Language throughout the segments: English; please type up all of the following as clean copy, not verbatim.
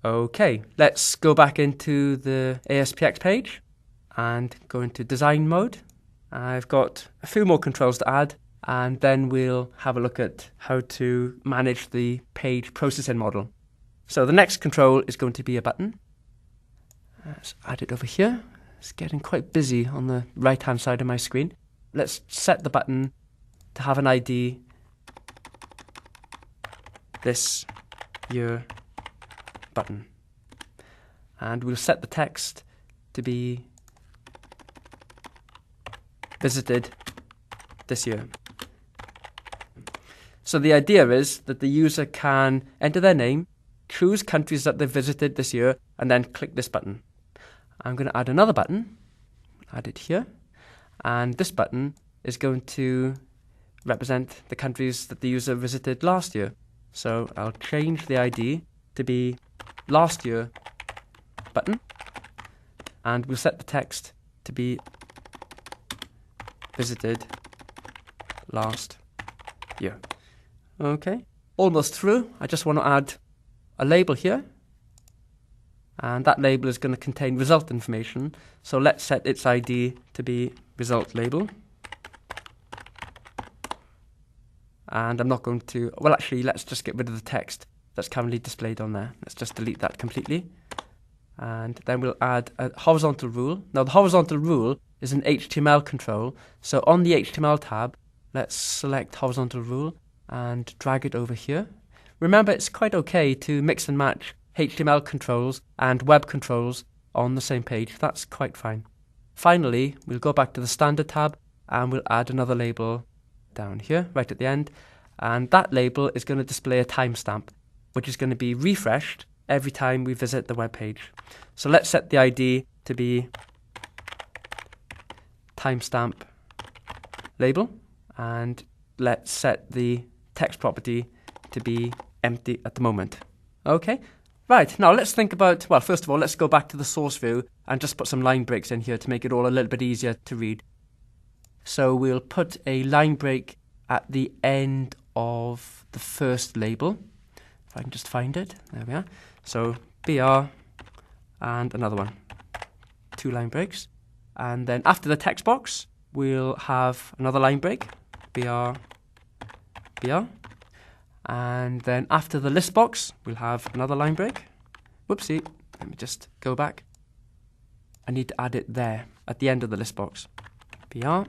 Okay, let's go back into the ASPX page and go into design mode. I've got a few more controls to add, and then we'll have a look at how to manage the page processing model. So the next control is going to be a button. Let's add it over here. It's getting quite busy on the right hand side of my screen. Let's set the button to have an ID this year button, and we'll set the text to be visited this year. So the idea is that the user can enter their name, choose countries that they've visited this year, and then click this button. I'm going to add another button, add it here, and this button is going to represent the countries that the user visited last year. So I'll change the ID to be last year button, and we'll set the text to be visited last year. Okay, almost through. I just want to add a label here, and that label is going to contain result information. So let's set its ID to be result label. And I'm not going to, well actually let's just get rid of the text that's currently displayed on there. Let's just delete that completely. And then we'll add a horizontal rule. Now the horizontal rule is an HTML control. So on the HTML tab, let's select horizontal rule and drag it over here. Remember, it's quite okay to mix and match HTML controls and web controls on the same page. That's quite fine. Finally, we'll go back to the standard tab and we'll add another label down here, right at the end. And that label is going to display a timestamp, which is going to be refreshed every time we visit the web page. So let's set the ID to be timestamp label, and let's set the text property to be empty at the moment. Okay, right, now let's think about, well, first of all, let's go back to the source view and just put some line breaks in here to make it all a little bit easier to read. So we'll put a line break at the end of the first label. If I can just find it, there we are. So BR and another one, 2 line breaks. And then after the text box, we'll have another line break, BR, BR. And then after the list box, we'll have another line break. Whoopsie, let me just go back. I need to add it there at the end of the list box. BR,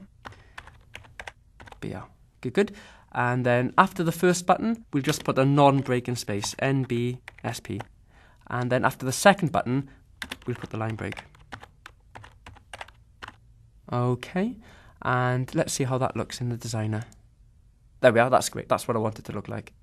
BR, good, good. And then after the first button, we'll just put a non-break in space, NBSP. And then after the second button, we'll put the line break. Okay, and let's see how that looks in the designer. There we are, that's great, that's what I want it to look like.